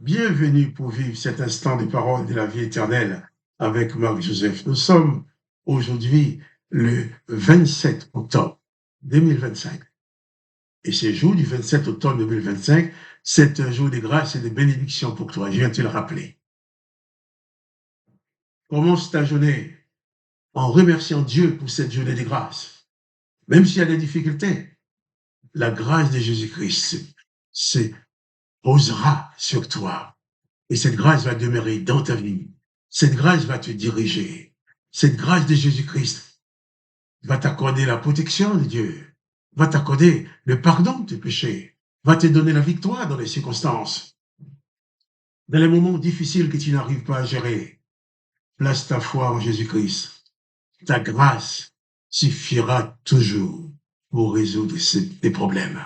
Bienvenue pour vivre cet instant des paroles de la vie éternelle avec Marc-Joseph. Nous sommes aujourd'hui le 27 octobre 2025. Et ce jour du 27 octobre 2025, c'est un jour de grâce et de bénédiction pour toi. Je viens te le rappeler. Commence ta journée en remerciant Dieu pour cette journée de grâce. Même s'il y a des difficultés, la grâce de Jésus-Christ se posera sur toi. Et cette grâce va demeurer dans ta vie. Cette grâce va te diriger. Cette grâce de Jésus-Christ va t'accorder la protection de Dieu, va t'accorder le pardon de tes péchés, va te donner la victoire dans les circonstances. Dans les moments difficiles que tu n'arrives pas à gérer, place ta foi en Jésus-Christ. Ta grâce suffira toujours pour résoudre tes problèmes.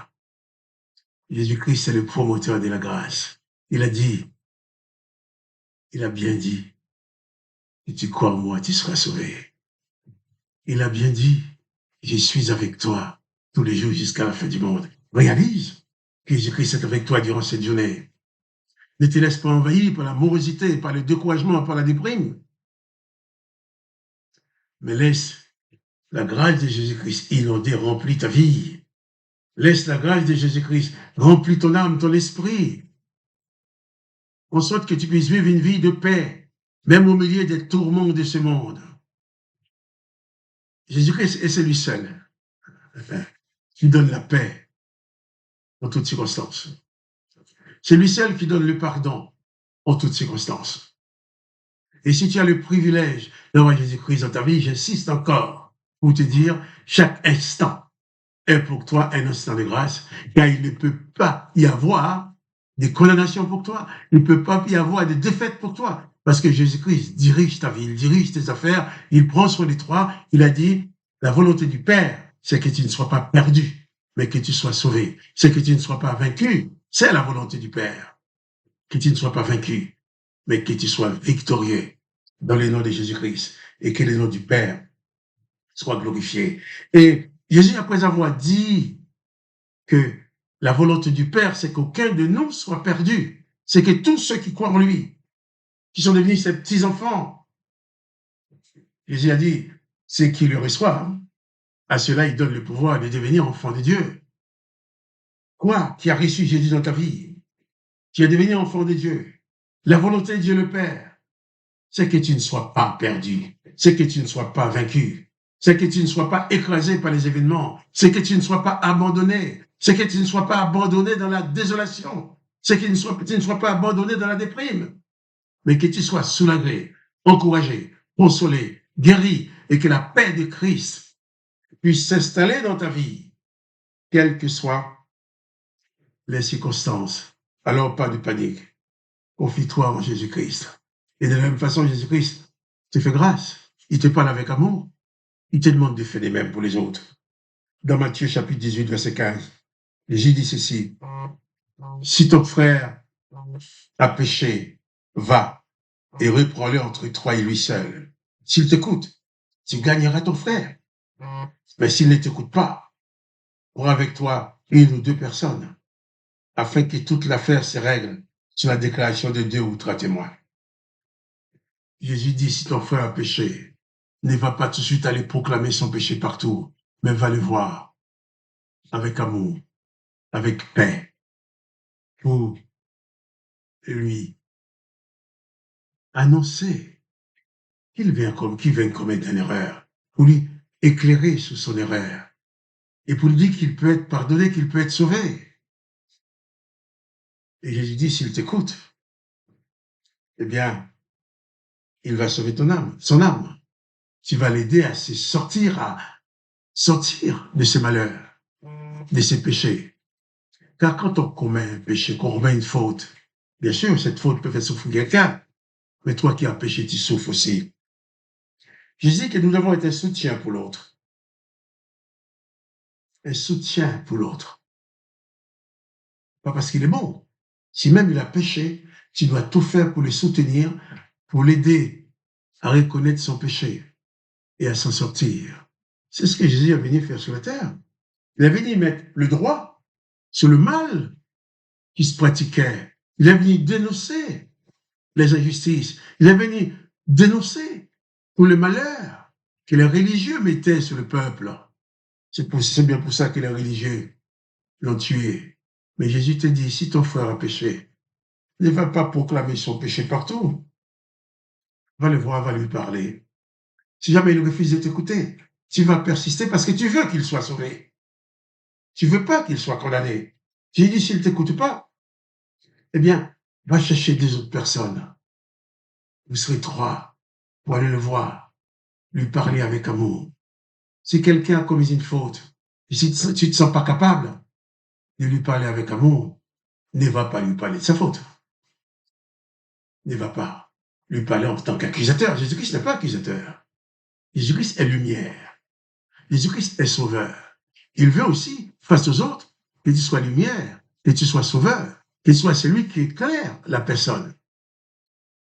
Jésus-Christ est le promoteur de la grâce. Il a bien dit, si tu crois en moi, tu seras sauvé. Il a bien dit, je suis avec toi tous les jours jusqu'à la fin du monde. Réalise que Jésus-Christ est avec toi durant cette journée. Ne te laisse pas envahir par la morosité, par le découragement, par la déprime. Mais laisse la grâce de Jésus-Christ inonder, remplir ta vie. Laisse la grâce de Jésus-Christ remplir ton âme, ton esprit. En sorte que tu puisses vivre une vie de paix, même au milieu des tourments de ce monde. Jésus-Christ est celui seul qui donne la paix en toutes circonstances. C'est lui seul qui donne le pardon en toutes circonstances. Et si tu as le privilège d'avoir Jésus-Christ dans ta vie, j'insiste encore pour te dire, chaque instant est pour toi un instant de grâce, car il ne peut pas y avoir de condamnation pour toi, il ne peut pas y avoir de défaite pour toi, parce que Jésus-Christ dirige ta vie, il dirige tes affaires, il prend soin de toi, il a dit, la volonté du Père, c'est que tu ne sois pas perdu, mais que tu sois sauvé, c'est que tu ne sois pas vaincu, c'est la volonté du Père, que tu ne sois pas vaincu, mais que tu sois victorieux dans le nom de Jésus-Christ et que le nom du Père soit glorifié. Et Jésus, après avoir dit que la volonté du Père, c'est qu'aucun de nous soit perdu, c'est que tous ceux qui croient en lui, qui sont devenus ses petits-enfants, Jésus a dit, c'est qui le reçoivent, à cela il donne le pouvoir de devenir enfant de Dieu. Quoi qui a reçu Jésus dans ta vie, qui est devenu enfant de Dieu, la volonté de Dieu le Père, c'est que tu ne sois pas perdu, c'est que tu ne sois pas vaincu, c'est que tu ne sois pas écrasé par les événements, c'est que tu ne sois pas abandonné, c'est que tu ne sois pas abandonné dans la désolation, c'est que tu ne sois pas abandonné dans la déprime, mais que tu sois soulagé, encouragé, consolé, guéri, et que la paix de Christ puisse s'installer dans ta vie, quelles que soient les circonstances. Alors, pas de panique. Confie-toi en Jésus-Christ. Et de la même façon, Jésus-Christ te fait grâce. Il te parle avec amour. Il te demande de faire les mêmes pour les autres. Dans Matthieu chapitre 18, verset 15, Jésus dit ceci, si ton frère a péché, va et reprends-le entre toi et lui seul. S'il t'écoute, tu gagneras ton frère. Mais s'il ne t'écoute pas, prends avec toi une ou deux personnes, afin que toute l'affaire se règle sur la déclaration de 2 ou 3 témoins. Jésus dit, si ton frère a péché, ne va pas tout de suite aller proclamer son péché partout, mais va le voir avec amour, avec paix, pour lui annoncer qu'il vient commettre une erreur, pour lui éclairer sur son erreur, et pour lui dire qu'il peut être pardonné, qu'il peut être sauvé. Et Jésus dit, s'il t'écoute, eh bien, il va sauver ton âme, son âme. Tu vas l'aider à se sortir de ses malheurs, de ses péchés. Car quand on commet un péché, qu'on commet une faute, bien sûr, cette faute peut faire souffrir quelqu'un, mais toi qui as péché, tu souffres aussi. Je dis que nous devons être un soutien pour l'autre. Un soutien pour l'autre. Pas parce qu'il est bon. Si même il a péché, tu dois tout faire pour le soutenir, pour l'aider à reconnaître son péché et à s'en sortir. C'est ce que Jésus est venu faire sur la terre. Il est venu mettre le droit sur le mal qui se pratiquait Il est venu dénoncer les injustices. Il est venu dénoncer tout le malheur que les religieux mettaient sur le peuple. C'est bien pour ça que les religieux l'ont tué. Mais Jésus te dit, si ton frère a péché, ne va pas proclamer son péché partout. Va le voir, va lui parler. Si jamais il refuse de t'écouter, tu vas persister parce que tu veux qu'il soit sauvé. Tu veux pas qu'il soit condamné. J'ai dit, s'il ne t'écoute pas, eh bien, va chercher des autres personnes. Vous serez trois pour aller le voir, lui parler avec amour. Si quelqu'un a commis une faute, et si tu ne te sens pas capable de lui parler avec amour, ne va pas lui parler de sa faute. Ne va pas lui parler en tant qu'accusateur. Jésus-Christ n'est pas accusateur. Jésus-Christ est lumière. Jésus-Christ est sauveur. Il veut aussi, face aux autres, que tu sois lumière, que tu sois sauveur, que tu sois celui qui éclaire la personne.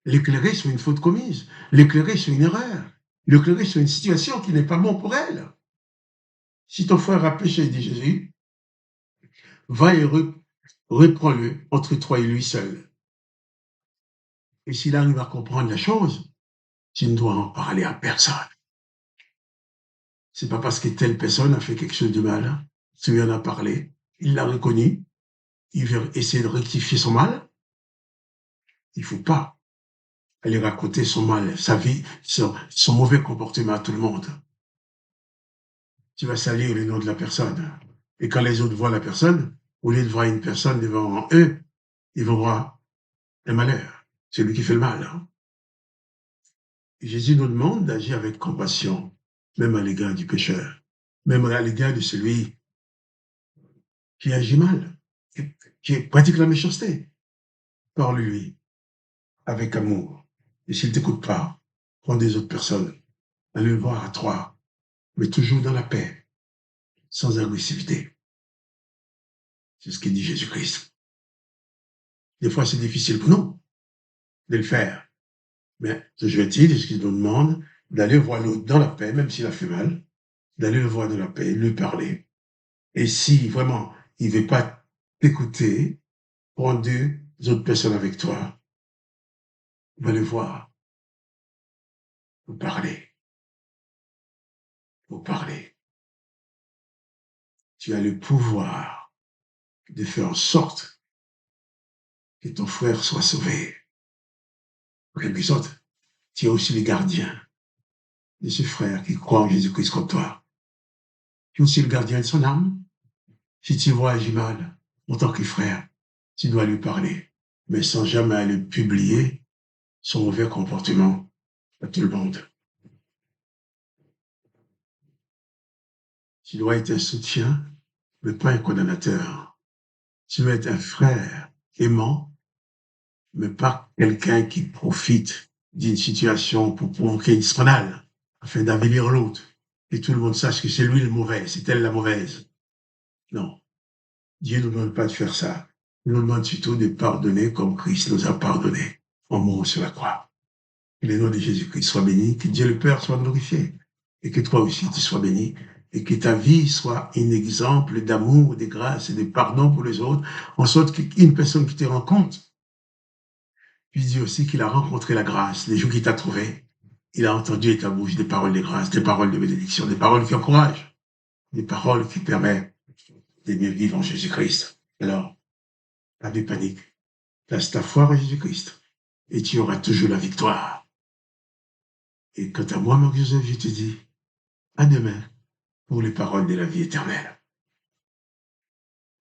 L'éclairer sur une faute commise, l'éclairer sur une erreur, l'éclairer sur une situation qui n'est pas bon pour elle. Si ton frère a péché, dit Jésus, va et reprends-le entre toi et lui seul. Et s'il arrive à comprendre la chose, tu ne dois en parler à personne. C'est pas parce que telle personne a fait quelque chose de mal, tu lui en as parlé, il l'a reconnu, il veut essayer de rectifier son mal. Il ne faut pas aller raconter son mal, sa vie, son mauvais comportement à tout le monde. Tu vas salir le nom de la personne. Et quand les autres voient la personne, au lieu de voir une personne devant eux, ils vont voir un malheur. C'est lui qui fait le mal. Hein. Jésus nous demande d'agir avec compassion, même à l'égard du pécheur, même à l'égard de celui qui agit mal, qui pratique la méchanceté. Parle-lui avec amour. Et s'il ne t'écoute pas, prends des autres personnes. Allez le voir à trois, mais toujours dans la paix, sans agressivité. C'est ce que dit Jésus-Christ. Des fois, c'est difficile pour nous de le faire. Mais je vais dire, ce qu'il nous demande, d'aller voir l'autre dans la paix, même s'il a fait mal, d'aller le voir dans la paix, lui parler. Et si vraiment il ne veut pas t'écouter, prends deux autres personnes avec toi, va le voir, vous parler, vous parler. Tu as le pouvoir de faire en sorte que ton frère soit sauvé. En quelque sorte, tu es aussi le gardien de ce frère qui croit en Jésus-Christ comme toi. Tu es aussi le gardien de son âme. Si tu vois agir mal en tant que frère, tu dois lui parler, mais sans jamais le publier son mauvais comportement à tout le monde. Tu dois être un soutien, mais pas un condamnateur. Tu dois être un frère aimant, mais pas quelqu'un qui profite d'une situation pour provoquer une scandale, afin d'avilir l'autre, et tout le monde sache que c'est lui le mauvais, c'est elle la mauvaise. Non. Dieu ne nous demande pas de faire ça. Il nous demande surtout de pardonner comme Christ nous a pardonné en mourant sur la croix. Que le nom de Jésus-Christ soit béni, que Dieu le Père soit glorifié, et que toi aussi tu sois béni, et que ta vie soit un exemple d'amour, de grâce et de pardon pour les autres, en sorte qu'une personne qui te rencontre puisse dire aussi qu'il a rencontré la grâce, les jours qu'il t'a trouvé, il a entendu de ta bouche des paroles de grâce, des paroles de bénédiction, des paroles qui encouragent, des paroles qui permettent de mieux vivre en Jésus-Christ. Alors, pas de panique. Place ta foi en Jésus-Christ et tu auras toujours la victoire. Et quant à moi, Marc Joseph, je te dis à demain pour les paroles de la vie éternelle.